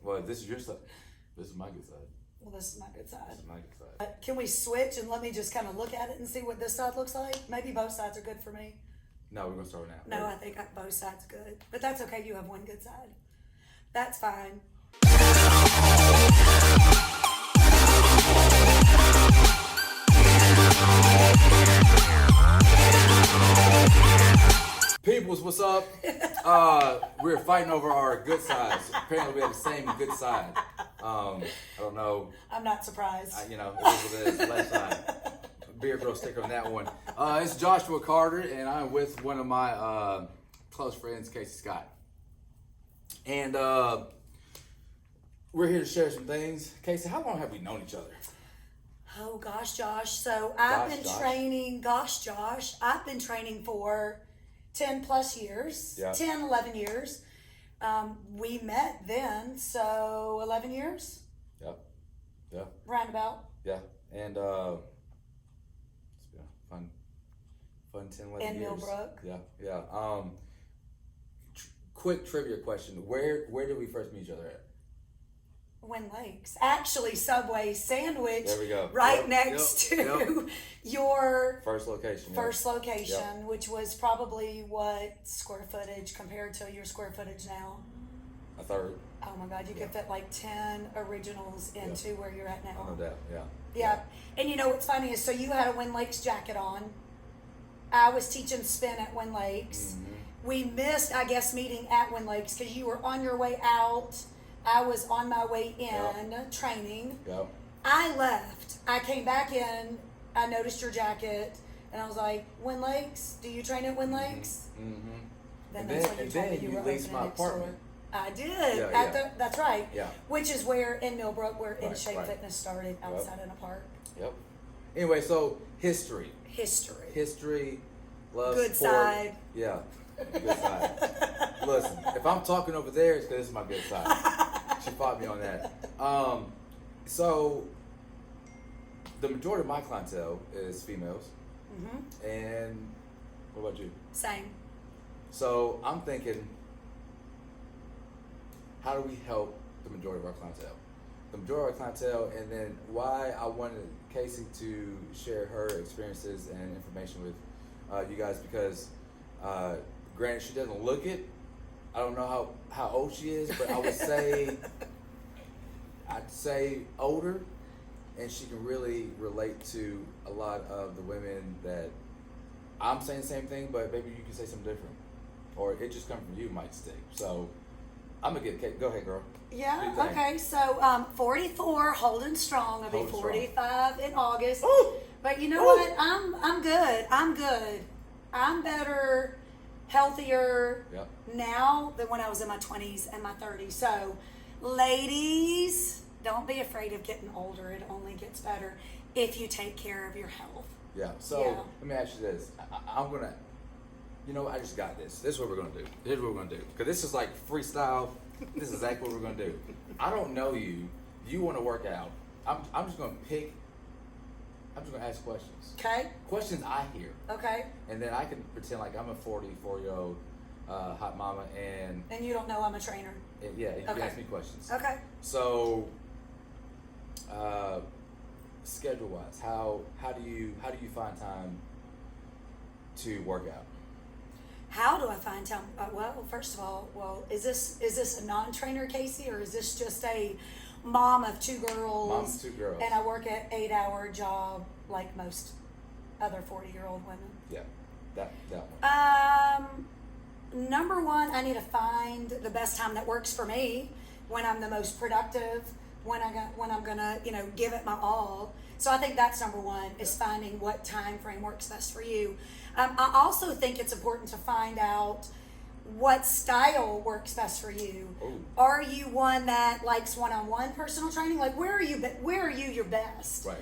Well, this is your side. This is my good side. Well, this is my good side. This is my good side. Can we switch and let me just kind of look at it and see what this side looks like? Maybe both sides are good for me. No, we're gonna start now. No, I think both sides good. But that's okay. You have one good side. That's fine. Peoples, what's up? We're fighting over our good sides. Apparently, we have the same good side. I don't know. I'm not surprised. It is what it is. Left side. Beer girl sticker on that one. It's Joshua Carter, and I'm with one of my close friends, Casey Scott. And we're here to share some things. Casey, how long have we known each other? Oh, gosh, Josh. So I've been training for 10 plus years, Yeah. 10, 11 years. We met then, so 11 years, Yep. Yeah. roundabout. Yeah. And it's been a fun 10, 11 In years. Millbrook. Yeah. Yeah. Quick trivia question. Where did we first meet each other at? Wynn Lakes. Actually, Subway sandwich There we go. right Yep, next yep, to your First location. first location, which was probably what square footage compared to your square footage now? A third. Oh my God, you could fit like 10 originals into where you're at now. No doubt. Yeah. Yeah. And you know what's funny is, so you had a Wynn Lakes jacket on. I was teaching spin at Wynn Lakes. Mm-hmm. We missed, I guess, meeting at Wynn Lakes because you were on your way out. I was on my way in training. Yep. I left. I came back in. I noticed your jacket. And I was like, Wynn Lakes? Do you train at Wynn Lakes? Mm-hmm. Then And that's then- when and told me then you were leased opening my next door. apartment. I did. Yeah. That's right. Yeah. Which is where in Millbrook, where In Right, Shape right. Fitness started outside in a park. Yep. Anyway, so history, love, Good sport. side. Yeah. Good side. Listen, if I'm talking over there, it's because this is my good side. She fought me on that. So the majority of my clientele is females. Mm-hmm. And what about you? Same. So I'm thinking, how do we help the majority of our clientele? The majority of our clientele, and then why I wanted Casey to share her experiences and information with you guys, because granted, she doesn't look it. I don't know how old she is, but I would say I'd say older, and she can really relate to a lot of the women that I'm saying the same thing, but maybe you can say something different, or it just comes from you might stick. So I'm gonna get Kate. Go ahead, girl. Yeah, Do you think? okay, so 44, holding strong. I'll be Holding strong. 45 in August. Ooh. But you know Ooh. what? I'm good. I'm better, healthier Yep. now than when I was in my 20s and my 30s. So, ladies, don't be afraid of getting older. It only gets better if you take care of your health. Yeah. So Yeah. let me ask you this. I'm gonna. You know, I just got this. This is what we're gonna do. Here's what we're gonna do. Because this is like freestyle. This is exactly what we're gonna do. I don't know you. You want to work out. I'm just gonna pick. I'm just gonna ask questions. Okay? Questions I hear, Okay. and then I can pretend like I'm a 44-year-old hot mama, and And you don't know I'm a trainer. yeah, you can Okay. ask me questions. Okay. So, schedule wise, how do you find time to work out? How do I find time? Well, first of all, is this a non-trainer, Casey, or is this just a mom of two girls? Mom of two girls. And I work an 8-hour job like most other 40-year-old women. Yeah, that one. Number one, I need to find the best time that works for me, when I'm the most productive, when I'm gonna give it my all. So I think that's number one, is finding what time frame works best for you. I also think it's important to find out what style works best for you. Ooh. Are you one that likes one-on-one personal training? Like, where are you your best? Right.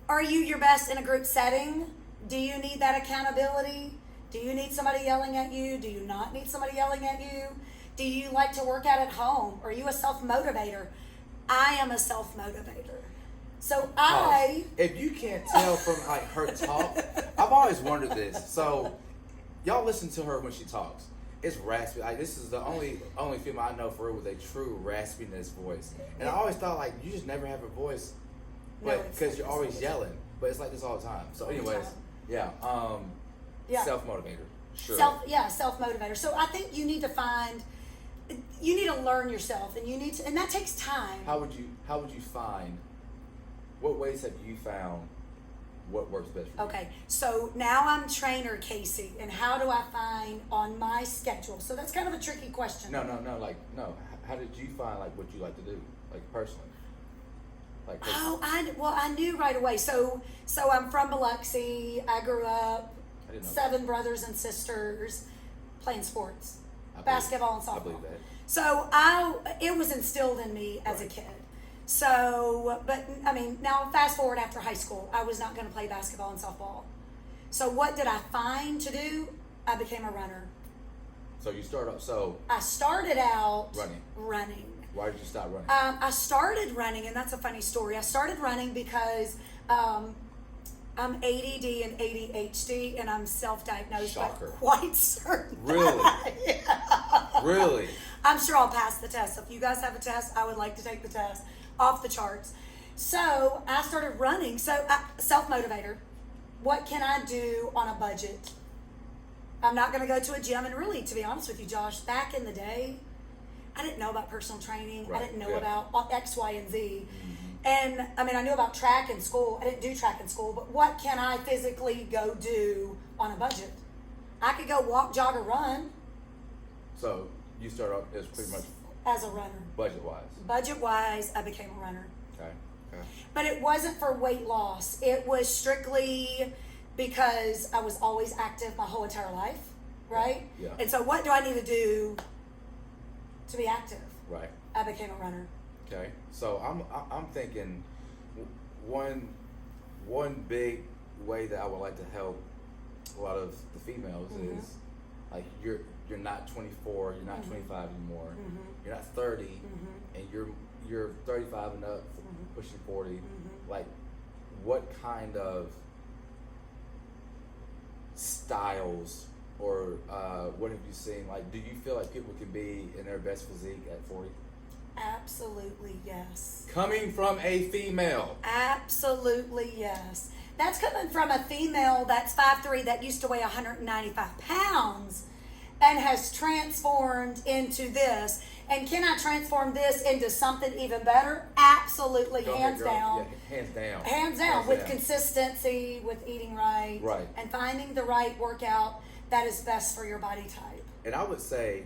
Are you your best in a group setting? Do you need that accountability? Do you need somebody yelling at you? Do you not need somebody yelling at you? Do you like to work out at home? Are you a self-motivator? I am a self-motivator. So if you can't tell from like her talk, I've always wondered this. So y'all listen to her when she talks, it's raspy. Like this is the only female I know for real with a true raspiness voice. And I always thought like you just never have a voice, but because you're always yelling. But it's like this all the time. So, anyways, yeah. Self motivator. Sure. Self motivator. So I think you need to learn yourself, and and that takes time. How would you find? What ways have you found? What works best for you? Okay, so now I'm trainer Casey, and how do I find on my schedule? So that's kind of a tricky question. No. How did you find like what you like to do, like personally? Like personally? I knew right away. So I'm from Biloxi. I grew up 7 brothers and sisters playing sports, basketball and softball. I believe that. So it was instilled in me as a kid. So, but I mean, now fast forward after high school, I was not going to play basketball and softball. So what did I find to do? I became a runner. So you started I started out running. Why did you stop running? I started running, and that's a funny story. I started running because I'm ADD and ADHD, and I'm self-diagnosed, but quite certain. Really? Yeah. Really? I'm sure I'll pass the test. If you guys have a test, I would like to take the test. Off the charts. So I started running. So self-motivator. What can I do on a budget? I'm not going to go to a gym. And really, to be honest with you, Josh, back in the day, I didn't know about personal training. Right. I didn't know about X, Y, and Z. And I mean, I knew about track in school. I didn't do track in school. But what can I physically go do on a budget? I could go walk, jog, or run. So you started off as pretty much as a runner. Budget-wise, I became a runner. Okay. But it wasn't for weight loss. It was strictly because I was always active my whole entire life, right? Yeah. And so what do I need to do to be active? Right. I became a runner. Okay. So I'm thinking one big way that I would like to help a lot of the females is like you're not 24, you're not 25 anymore, you're not 30, and you're 35 and up, pushing 40. Like, what kind of styles or what have you seen? Like, do you feel like people can be in their best physique at 40? Absolutely yes. Coming from a female. Absolutely yes. That's coming from a female that's 5'3", that used to weigh 195 pounds and has transformed into this. And can I transform this into something even better? Absolutely, hands down. Yeah, hands down. Hands down, with consistency, with eating right. Right. And finding the right workout that is best for your body type. And I would say,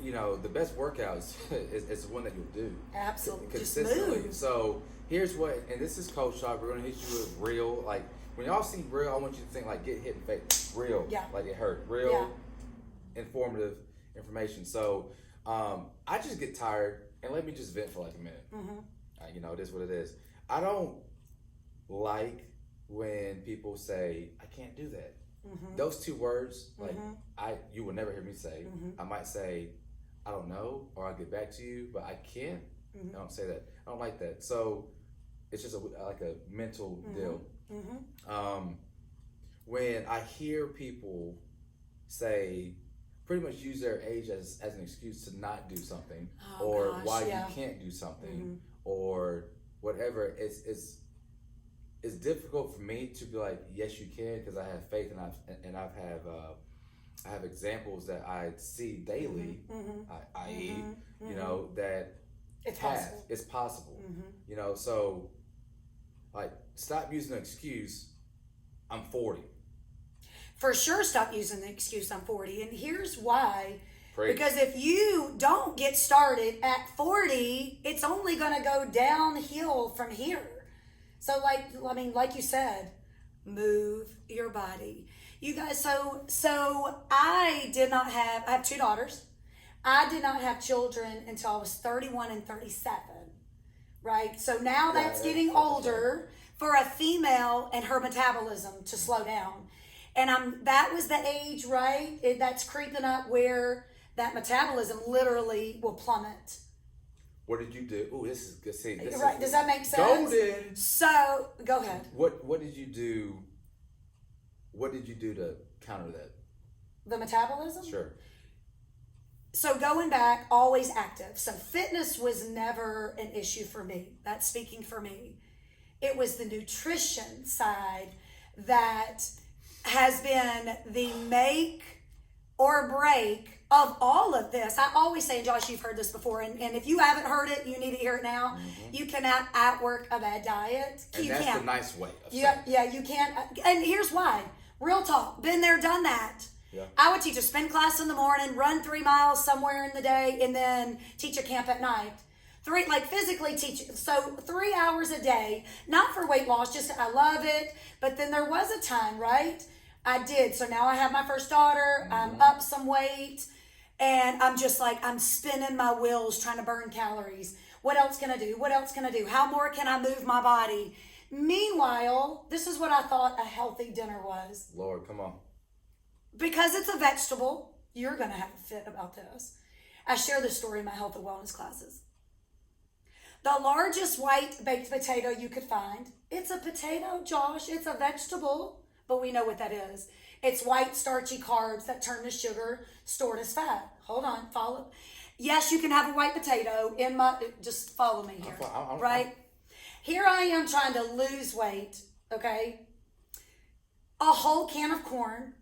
you know, the best workout is the one that you'll do. Absolutely. Consistently. Just move. So here's what, and this is Coach Talk. We're going to hit you with real. Like, when y'all see real, I want you to think like get hit in the face. Real. Yeah. Like it hurt. Real, informative information. So I just get tired, and let me just vent for like a minute. You know, it is what it is. I don't like when people say, I can't do that. Those two words, like you will never hear me say. I might say, I don't know, or I'll get back to you, but I can't. I don't say that. I don't like that. So it's just like a mental deal. When I hear people say, pretty much use their age as an excuse to not do something, why you can't do something, or whatever, it's difficult for me to be like, yes, you can, because I have faith, and I have examples that I see daily, i.e., you know, that it's possible. You know, so like, stop using the excuse, I'm 40. For sure, stop using the excuse, I'm 40. And here's why. Preach. Because if you don't get started at 40, it's only going to go downhill from here. So like you said, move your body. You guys, so I have 2 daughters. I did not have children until I was 31 and 37, right? So now that's getting older for a female and her metabolism to slow down. And that was the age, right? That's creeping up where that metabolism literally will plummet. What did you do? Oh, this is good. See, right? Does that make sense? Golden. So go ahead. What did you do? What did you do to counter that? the metabolism. Sure. So going back, always active. So fitness was never an issue for me. That's speaking for me. It was the nutrition side that has been the make or break of all of this. I always say, Josh, you've heard this before, and if you haven't heard it, you need to hear it now. Mm-hmm. You cannot outwork a bad diet. And you that's can't. the nice way of Yeah, saying it. yeah, you can't. And here's why. Real talk. Been there, done that. Yeah. I would teach a spin class in the morning, run 3 miles somewhere in the day, and then teach a camp at night. Physically teach. So 3 hours a day, not for weight loss, just I love it. But then there was a time, right? I did. So now I have my first daughter. I'm up some weight. And I'm just like, I'm spinning my wheels trying to burn calories. What else can I do? What else can I do? How more can I move my body? Meanwhile, this is what I thought a healthy dinner was. Lord, come on. Because it's a vegetable, you're going to have a fit about this. I share this story in my health and wellness classes. The largest white baked potato you could find. It's a potato, Josh. It's a vegetable, but we know what that is. It's white, starchy carbs that turn to sugar, stored as fat. Hold on, follow. Yes, you can have a white potato in my, just follow me here, right? Here I am trying to lose weight, okay? A whole can of corn,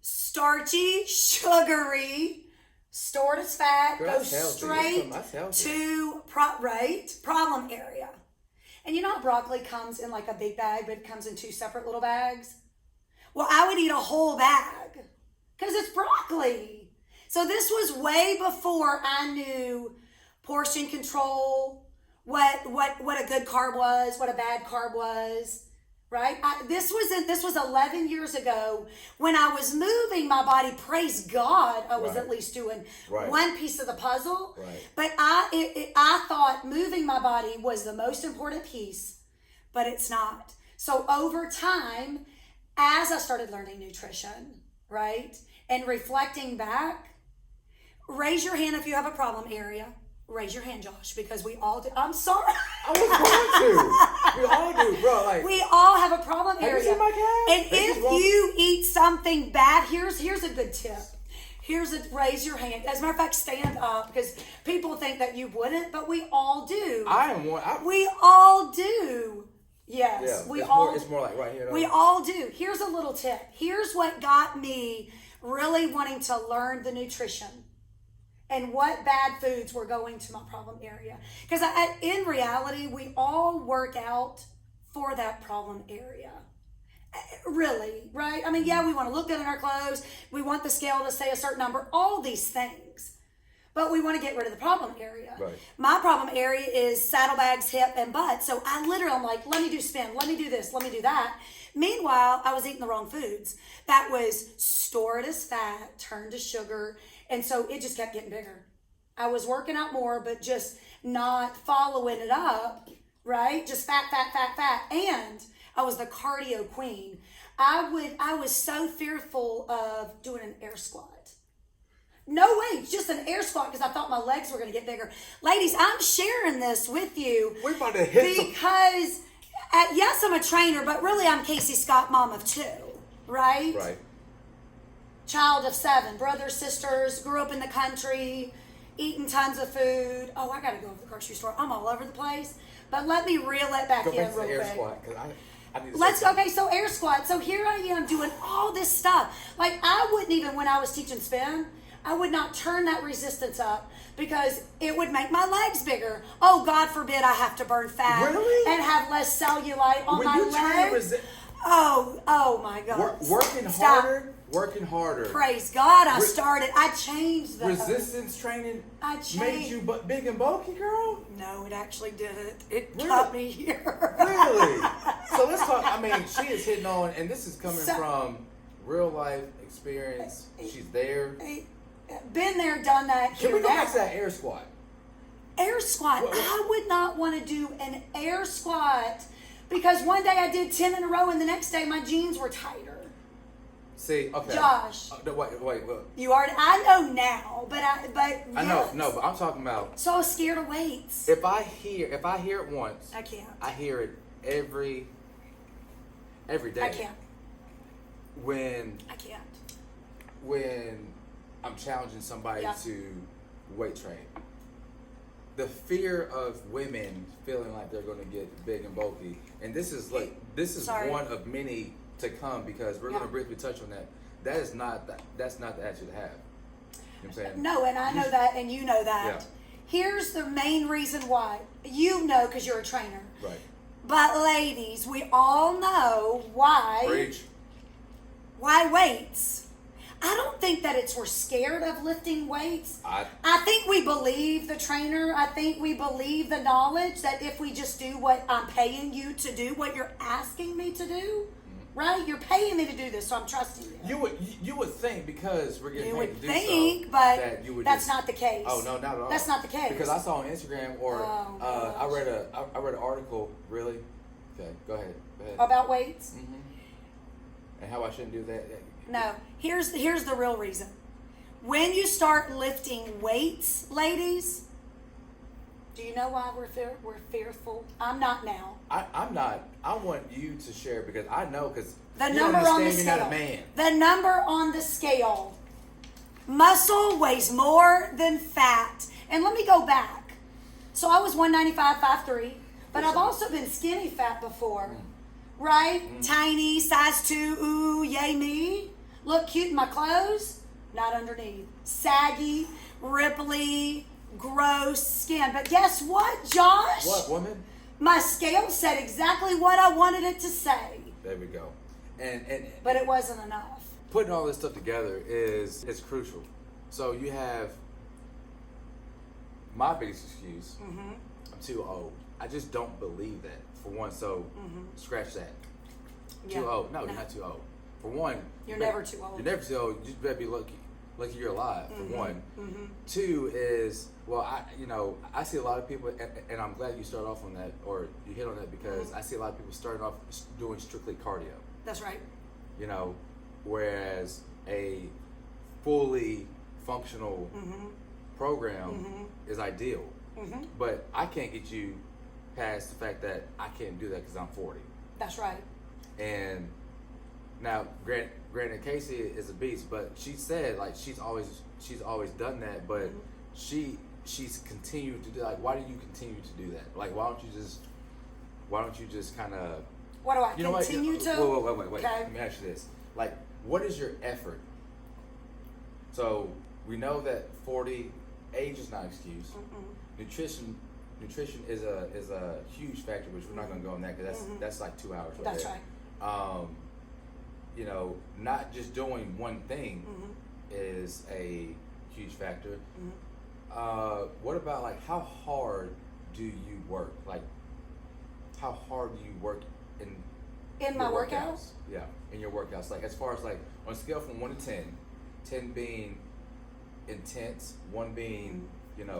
starchy, sugary, stored as fat, Girl, goes that's healthy. straight That's healthy. to, problem area. And you know how broccoli comes in like a big bag, but it comes in 2 separate little bags? Well, I would eat a whole bag because it's broccoli. So this was way before I knew portion control, what a good carb was, what a bad carb was, right? This was 11 years ago when I was moving my body. Praise God, I was Right. at least doing Right. one piece of the puzzle. Right. But I thought moving my body was the most important piece, but it's not. So over time, as I started learning nutrition, right, and reflecting back, raise your hand if you have a problem area. Raise your hand, Josh, because we all do. I'm sorry. I was going to. We all do, bro. Like, We all have a problem have you area. seen my calf? And They if just won't- you eat something bad, here's a good tip. Raise your hand. As a matter of fact, stand up, because people think that you wouldn't, but we all do. I am one. We all do. Yes, Yeah, we it's all more, it's more like right here. Though. We all do. Here's a little tip. Here's what got me really wanting to learn the nutrition and what bad foods were going to my problem area. Because in reality, we all work out for that problem area. Really, right? I mean, yeah, we want to look good in our clothes. We want the scale to say a certain number, all these things. But we want to get rid of the problem area. Right. My problem area is saddlebags, hip, and butt. So I literally, I'm like, let me do spin, let me do this, let me do that. Meanwhile, I was eating the wrong foods. That was stored as fat, turned to sugar. And so it just kept getting bigger. I was working out more, but just not following it up, right? Just fat, fat, fat, fat. And I was the cardio queen. I was so fearful of doing an air squat. No weights, just an air squat, because I thought my legs were going to get bigger. Ladies, I'm sharing this with you We're about to hit some. because, yes, I'm a trainer, but really I'm Casey Scott, mom of 2, right? Right. Child of 7, brothers, sisters, grew up in the country, eating tons of food. Oh, I got to go to the grocery store. I'm all over the place. But let me reel it back Go in back to real the air quick. squat, because I need to Let's say something. okay, so air squat. So here I am doing all this stuff. Like I wouldn't even, when I was teaching spin, I would not turn that resistance up because it would make my legs bigger. Oh, God forbid I have to burn fat Really? and have less cellulite on When my you turn legs. the Oh my God. working Stop. harder. Praise God, I Re- I changed that. Resistance training I made changed. you big and bulky, girl? No, it actually didn't. It Really? got me here. Really? So let's talk. I mean, she is hitting on, and this is coming So- from real life experience. She's there. Been there, done that. Can here we go now. back to that air squat? Air squat. What- I would not want to do an air squat because one day I did 10 in a row and the next day my jeans were tighter. See, okay. Josh. Wait. You already, I know now, but I know, yes. no, but I'm talking about So I was scared of weights. if I hear it once, I can't. I hear it every day. I can't. When I can't. when I'm challenging somebody Yeah. to weight train. The fear of women feeling like they're going to get big and bulky, and this is Sorry. one of many to come, because we're Yeah. going to briefly touch on that. That's not the attitude to have. You know what I'm saying? No, and I know that, and you know that. Yeah. Here's the main reason why. You know, because you're a trainer. Right. But ladies, we all know why. Preach. Why weights? I don't think that we're scared of lifting weights. I think we believe the trainer. I think we believe the knowledge that if we just do what I'm paying you to do, what you're asking me to do, right? You're paying me to do this, so I'm trusting you. You would think, because we're getting You paid would to do think, so, but that you would that's just, not the case. Oh no, not at all. That's not the case. Because I saw on Instagram, or Oh, I gosh. read an article. Really? Okay, go ahead. About weights? Mm-hmm. And how I shouldn't do that. No. Here's the real reason. When you start lifting weights, ladies, do you know why we're fearful? I'm not now. I'm not. I want you to share, because I know, because The you number understand on the you're scale. not a man. The number on the scale. Muscle weighs more than fat. And let me go back. So I was 195, 5'3", but I've also been skinny fat before. Right? Tiny, size 2, ooh, yay me. Look cute in my clothes, not underneath. Saggy, ripply, gross skin. But guess what, Josh? What, woman? My scale said exactly what I wanted it to say. There we go. And But it wasn't enough. putting all this stuff together is crucial. So you have my biggest excuse. Mm-hmm. I'm too old. I just don't believe that, for one. So scratch that. Yeah. Too old? No, you're not too old. For one, You're you better- never too old. You're never too old. You just better be lucky you're alive. For one. Mm-hmm. Two is, well, I see a lot of people, and I'm glad you start off on that, or you hit on that, because I see a lot of people starting off doing strictly cardio. That's right. Whereas a fully functional program is ideal. Mm-hmm. But I can't get you past the fact that I can't do that because I'm 40. That's right. And now, granted, Casey is a beast, but she said, like, she's always done that, but she's continued to do, like, why do you continue to do that? Like, why don't you just kind of, What do I you know what? continue to? Wait. Okay. Let me ask you this. Like, what is your effort? So we know that 40 age is not an excuse. Nutrition is a huge factor, which we're not going to go on that, because that's like 2 hours. That's there. right. Not just doing one thing is a huge factor. What about, like, how hard do you work? Like, how hard do you work In my your workouts? Yeah, in your workouts. Like, as far as, like, on a scale from 1 to 10, 10 being intense, 1 being,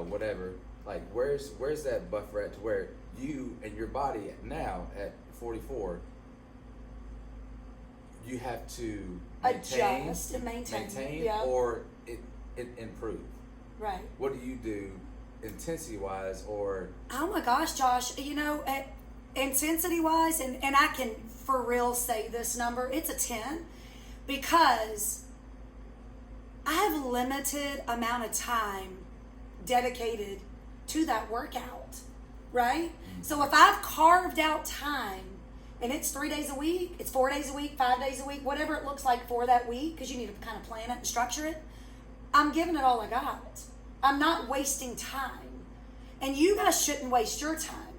whatever. Like, where's that buffer at, to where you and your body now at 44, you have to Adjust and maintain. Yeah. or it improve? Right. What do you do intensity wise, or Oh my gosh, Josh, intensity wise, and I can for real say this number, it's a 10, because I have a limited amount of time dedicated to that workout, right? So if I've carved out time, and it's 3 days a week, it's 4 days a week, 5 days a week, whatever it looks like for that week, because you need to kind of plan it and structure it, I'm giving it all I got. I'm not wasting time. And you guys shouldn't waste your time.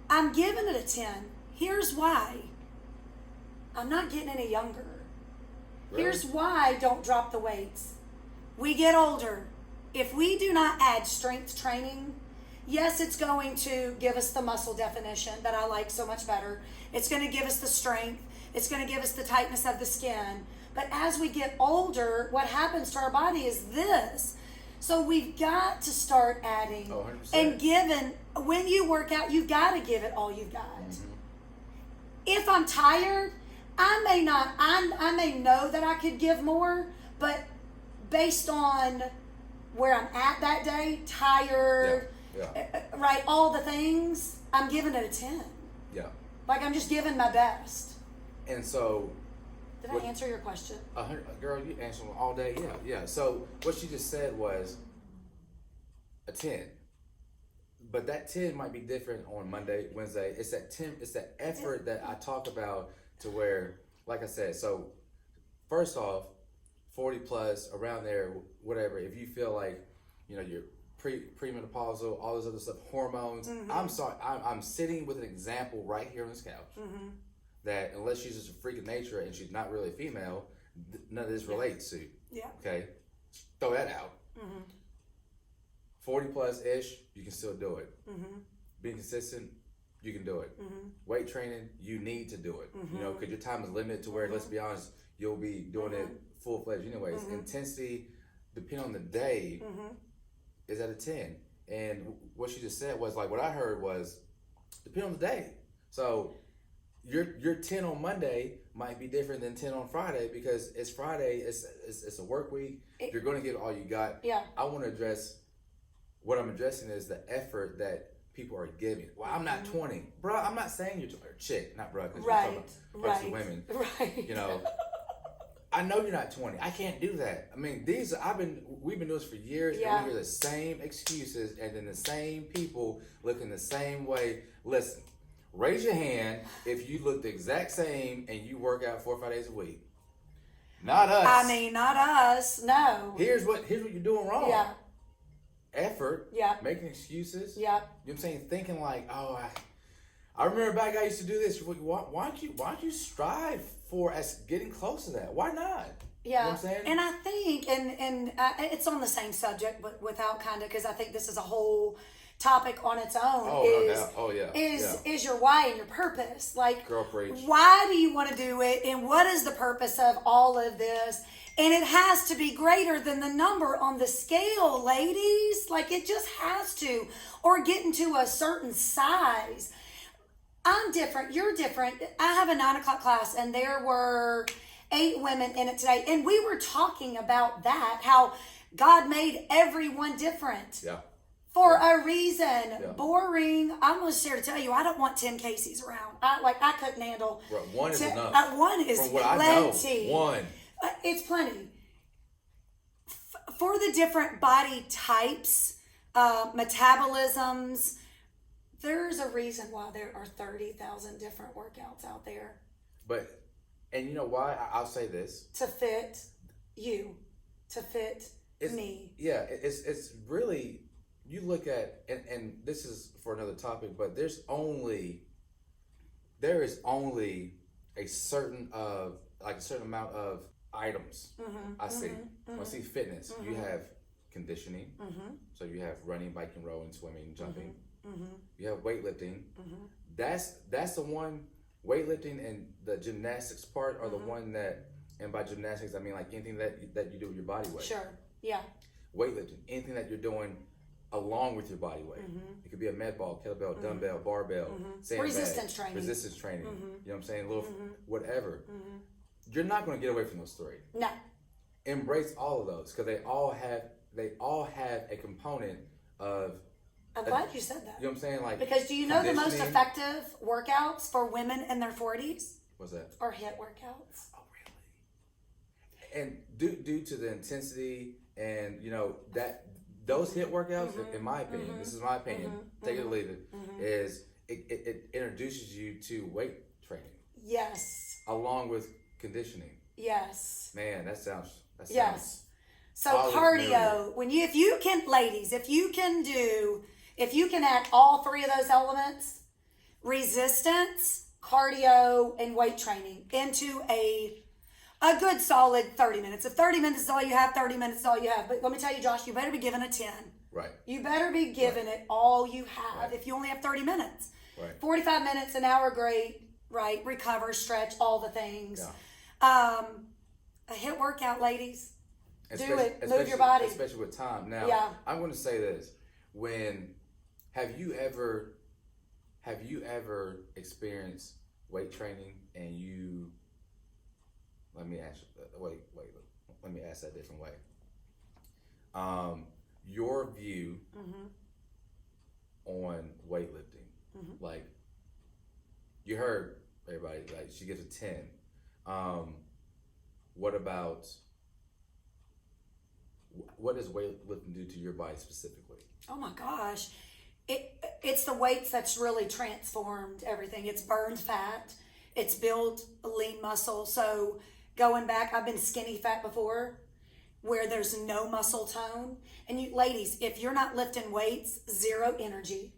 I'm giving it a 10. Here's why. I'm not getting any younger. Really? Here's why I don't drop the weights. We get older. If we do not add strength training, yes, it's going to give us the muscle definition that I like so much better. It's going to give us the strength. It's going to give us the tightness of the skin. But as we get older, what happens to our body is this. So we've got to start adding 100%. and giving. When you work out, you've got to give it all you've got. If I'm tired, I may not. I may know that I could give more, but based on where I'm at that day, tired, right, all the things, I'm giving it a 10. Yeah. Like, I'm just giving my best. And so Did I answer your question? Girl, you answered them all day. Yeah. So what she just said was a 10. But that 10 might be different on Monday, Wednesday. It's that 10, it's that effort that I talk about to where, like I said, so first off, 40 plus, around there, whatever, if you feel like, you're premenopausal, all this other stuff, hormones, I'm sorry, I'm sitting with an example right here on this couch that unless she's just a freak of nature and she's not really a female, none of this relates to. Yeah. Okay? Throw that out. 40 plus ish, you can still do it. Being consistent, you can do it. Weight training, you need to do it. Because your time is limited to where, let's be honest, you'll be doing it full fledged anyways. Intensity, depending on the day, is at a 10. And what she just said was like, what I heard was, depending on the day. So your 10 on Monday might be different than 10 on Friday because it's Friday, it's a work week. You're going to give all you got. Yeah. I want to address, what I'm addressing is the effort that people are giving. Well, I'm not 20. Bro, I'm not saying you're a chick, not bro, because right. you're talking about women. Right. I know you're not 20. I can't do that. I mean, we've been doing this for years, and we hear the same excuses, and then the same people looking the same way. Listen, raise your hand if you look the exact same and you work out 4 or 5 days a week. Not us. I mean, not us. No. Here's what you're doing wrong. Yeah. Effort. Yeah. Making excuses. Yeah. You know what I'm saying? Thinking like, oh, I remember back I used to do this. Why don't you strive for us getting close to that? Why not? Yeah. You know what I'm saying? And I think, and it's on the same subject, but without kind of, because I think this is a whole topic on its own. Oh, no doubt. Oh, yeah. Is your why and your purpose. Like, girl, preach. Why do you want to do it? And what is the purpose of all of this? And it has to be greater than the number on the scale, ladies. Like, it just has to. Or get into a certain size. I'm different. You're different. I have a 9 o'clock class, and there were 8 women in it today. And we were talking about that, how God made everyone different. Yeah. For a reason. Yeah. Boring. I'm just here to tell you, I don't want 10 Caseys around. I couldn't handle. Right. One is enough. One is From what plenty. I know, one. It's plenty. For the different body types, metabolisms, there's a reason why there are 30,000 different workouts out there. And you know why? I'll say this. To fit you. To fit me. Yeah, it's really, you look at, and this is for another topic, but there is only a certain amount of items I see. When I see fitness, you have conditioning, so you have running, biking, rowing, swimming, jumping. You have weightlifting. That's the one. Weightlifting and the gymnastics part are the one that, and by gymnastics I mean like anything that you do with your body weight. Sure. Yeah. Weightlifting, anything that you're doing along with your body weight. It could be a med ball, kettlebell, dumbbell, barbell, sandbag, resistance training. You know what I'm saying? A little whatever. You're not going to get away from those 3. No. Embrace all of those because they all have a component of. I'm glad you said that. You know what I'm saying? Like, because do you know the most effective workouts for women in their 40s? What's that? Are HIIT workouts. Oh, really? And due to the intensity and that those HIIT workouts, in my opinion, this is my opinion, take it or leave it, is it introduces you to weight training. Yes. Along with conditioning. Yes. Man, that sounds. Yes. So cardio, if you can add all 3 of those elements, resistance, cardio, and weight training into a good solid 30 minutes. If 30 minutes is all you have, 30 minutes is all you have. But let me tell you, Josh, you better be giving a 10. Right. You better be giving it all you have if you only have 30 minutes. Right. 45 minutes, an hour, great. Right. Recover, stretch, all the things. Yeah. A HIIT workout, ladies. Do it. Move your body. Especially with time. Now, I'm going to say this. Have you ever experienced weight training and let me ask that a different way. Your view on weightlifting, like you heard everybody, like she gives a 10. what does weightlifting do to your body specifically? Oh my gosh. It's the weights that's really transformed everything. It's burned fat. It's built lean muscle. So going back, I've been skinny fat before where there's no muscle tone. And you ladies, if you're not lifting weights, zero energy,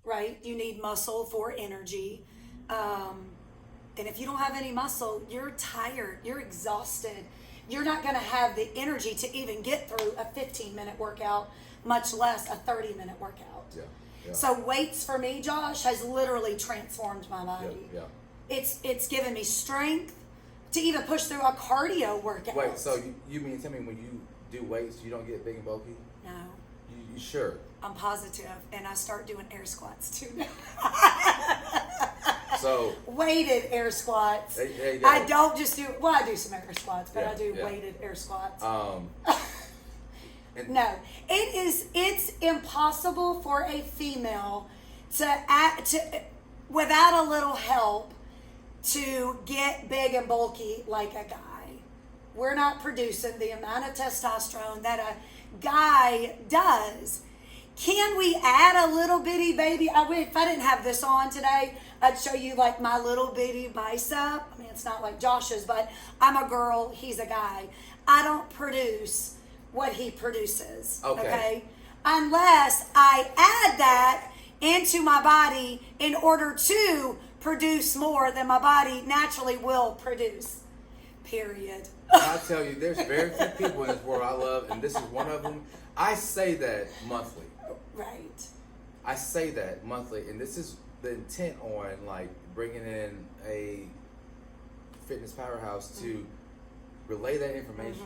right? You need muscle for energy. And if you don't have any muscle, you're tired, you're exhausted. You're not going to have the energy to even get through a 15-minute workout, much less a 30-minute workout. Yeah. Yeah. So weights for me, Josh, has literally transformed my body. Yeah. It's given me strength to even push through a cardio workout. Wait, so you mean tell me when you do weights, you don't get big and bulky? No. You sure? I'm positive, and I start doing air squats too now. So weighted air squats. There you go. I don't just do, well, I do some air squats, but Yeah, I do yeah. weighted air squats. And No, it's impossible for a female to without a little help to get big and bulky like a guy. We're not producing the amount of testosterone that a guy does. Can we add a little bitty baby? If I didn't have this on today, I'd show you like my little bitty bicep. I mean, it's not like Josh's, but I'm a girl, he's a guy. I don't produce what he produces. Okay? Unless I add that into my body in order to produce more than my body naturally will produce. Period. I tell you, there's very few people in this world I love, and this is one of them. I say that monthly. Right. I say that monthly, and this is the intent on like bringing in a fitness powerhouse to relay that information.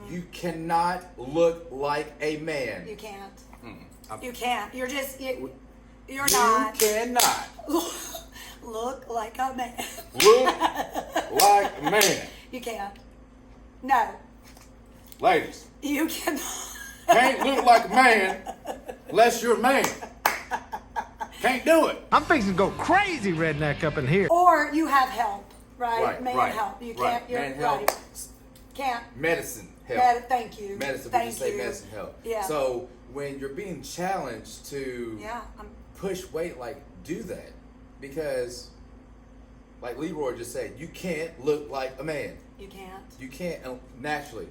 You cannot look like a man. You can't. Mm-mm. You can't. You're just, you're You not. cannot Look like a man. look like a man. You can't. No. Ladies, You cannot. can't look like a man unless you're a man. Can't do it. I'm fixing to go crazy redneck up in here. Or you have help, right? Man right, help. You right. can't. You're Man help. right. Can't. Medicine help. Thank you. Medicine, Thank we just say you. medicine help. Yeah. So when you're being challenged to Yeah. push weight, like do that. Because like Leroy just said, you can't look like a man. You can't. You can't naturally.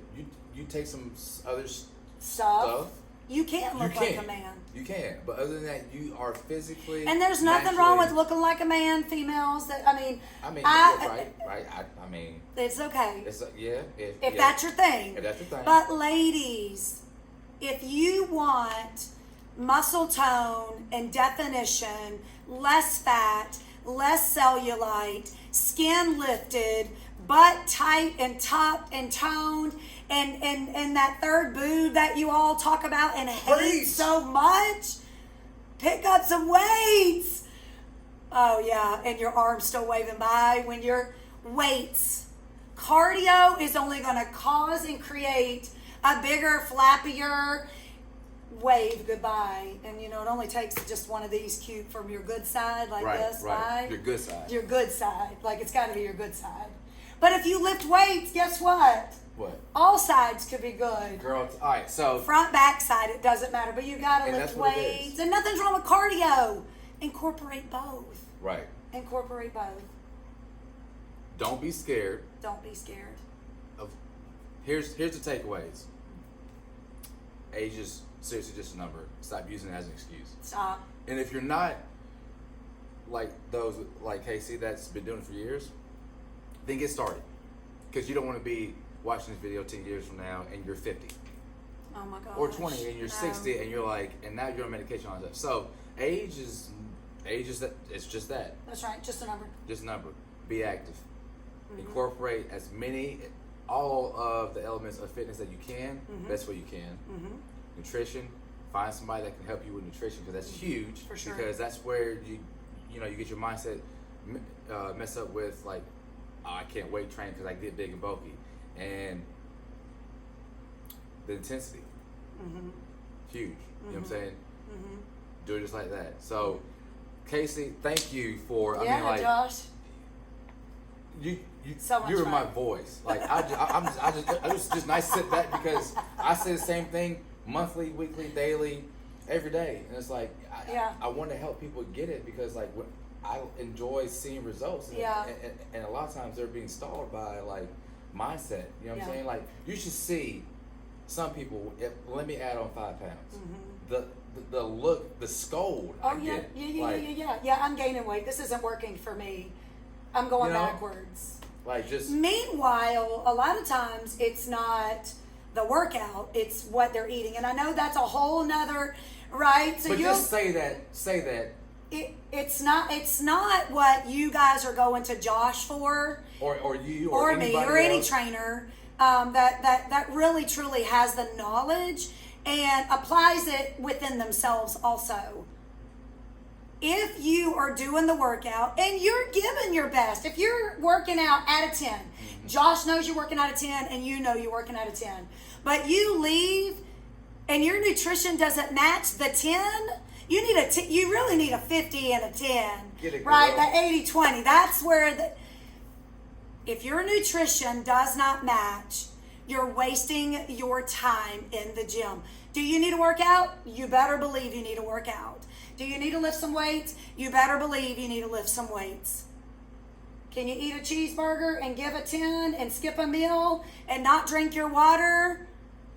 You take some other Stuff. stuff. You can't look you like can. a man. You can. But other than that, you are physically And there's nothing wrong with naturally- looking like a man, females. That I mean, right. I mean, it's okay. it's yeah. If yeah. that's your thing. If that's your thing. But ladies, if you want muscle tone and definition, less fat, less cellulite, skin lifted, butt tight and topped and toned, and that third boob that you all talk about and hate Preach. so much, pick up some weights. Oh yeah, and your arm's still waving by when you're weights. Cardio is only going to cause and create a bigger, flappier wave goodbye. And you know, it only takes just one of these cute from your good side like Right, this. right. Bye. Your good side. Your good side. Like it's got to be your good side. But if you lift weights, guess what? What? All sides could be good. Girl, all right, so Front, back side, it doesn't matter. But you got to And lift that's what it weights. is. And nothing's wrong with cardio. Incorporate both. right. Incorporate both. Don't be scared Don't be scared. of. Here's the takeaways. Age is seriously just a number. Stop using it as an excuse. Stop. And if you're not like those like Casey that's been doing it for years, then get started. Because you don't want to be watching this video 10 years from now and you're 50. Oh my gosh. Or 20 and you're No. 60 and you're like, and now you're on medication on stuff. So age is that, it's just that. That's right. Just a number. Just a number. Be active. Incorporate as many, all of the elements of fitness that you can, best way you can. Nutrition. Find somebody that can help you with nutrition because that's huge. For sure. Because that's where you get your mindset messed up with like, oh, I can't weight train because I get big and bulky, and the intensity, huge. You know what I'm saying? Do it just like that. So, Casey, thank you for. I Yeah, mean, like Josh. So much you're fun. my voice. Like I just nice to sit back because I say the same thing monthly, weekly, daily, every day, and it's like I want to help people get it because like I enjoy seeing results. And, and a lot of times they're being stalled by like mindset. You know what I'm saying? Like you should see some people. Let me add on 5 pounds. The look, the scold. Oh yeah. I'm gaining weight. This isn't working for me. I'm going backwards. Like just. Meanwhile, a lot of times it's not the workout; it's what they're eating, and I know that's a whole nother right. So but just say that. It's not what you guys are going to Josh for, or you, or me, or any else. trainer that really truly has the knowledge and applies it within themselves also. If you are doing the workout and you're giving your best, if you're working out at a 10, Josh knows you're working out a 10 and you know you're working out a 10, but you leave and your nutrition doesn't match the 10, you really need a 50 and a 10, right? The 80-20, that's where if your nutrition does not match, you're wasting your time in the gym. Do you need to work out? You better believe you need to work out. Do you need to lift some weights? You better believe you need to lift some weights. Can you eat a cheeseburger and give a 10 and skip a meal and not drink your water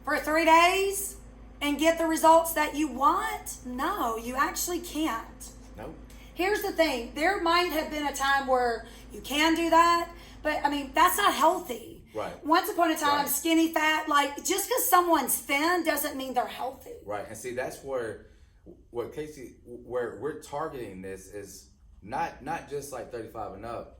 for 3 days and get the results that you want? No, you actually can't. Nope. Here's the thing. There might have been a time where you can do that, but I mean, that's not healthy. Right. Once upon a time, Right. skinny fat, like just because someone's thin doesn't mean they're healthy. Right. And see, that's where Casey, where we're targeting this is not just like 35 and up.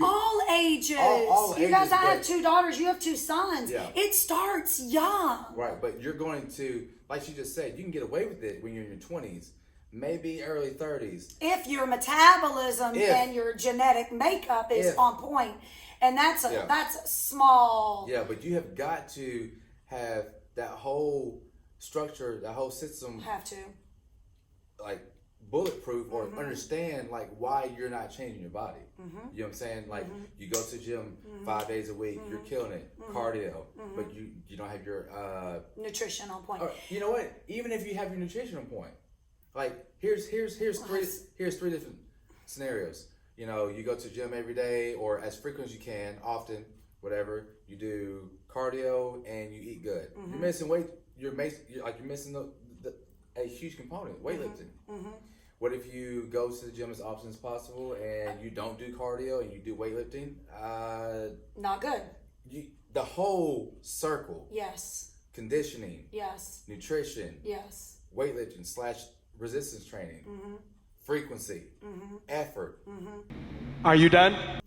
All ages. All you guys, ages, I have but- 2 daughters. You have 2 sons. Yeah. It starts young. Right. But you're going to, like she just said, you can get away with it when you're in your 20s, maybe early 30s. If your metabolism If. and your genetic makeup is If. on point, and that's a Yeah. that's a small. Yeah, but you have got to have that whole structure, that whole system, Have to. like bulletproof or understand like why you're not changing your body. You know what I'm saying? Like you go to the gym 5 days a week, you're killing it, cardio, but you don't have your Nutrition on point. or, you know what? Even if you have your nutrition on point, like here's three different scenarios. You know, you go to the gym every day or as frequent as you can, often, whatever. You do cardio and you eat good. You're missing weight. You're missing a huge component, weightlifting. What if you go to the gym as often as possible and you don't do cardio and you do weightlifting? Not good. The whole circle, Yes. conditioning, Yes. nutrition, Yes. weightlifting / resistance training, frequency, effort. Are you done?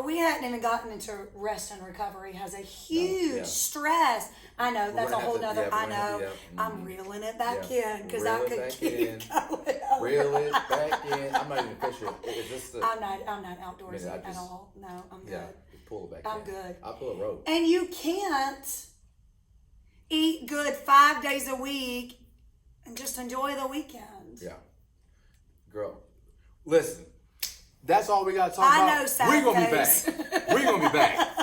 We hadn't even gotten into rest and recovery. Has a huge yeah. stress. I know that's a gonna have whole to- nother. yeah, I we're gonna have know. to- I'm reeling it back Yeah. in because Reel I it could back keep in. going. Reel it back in. I'm not even fishing. It's just I'm not outdoorsy I at just- all. No, I'm good. yeah, pull it back I'm in. good. I'll pull a rope. And you can't eat good 5 days a week and just enjoy the weekend. Yeah. Girl, listen. That's all we got to talk I about. know, sad We're going to be face. back. We're going to be back.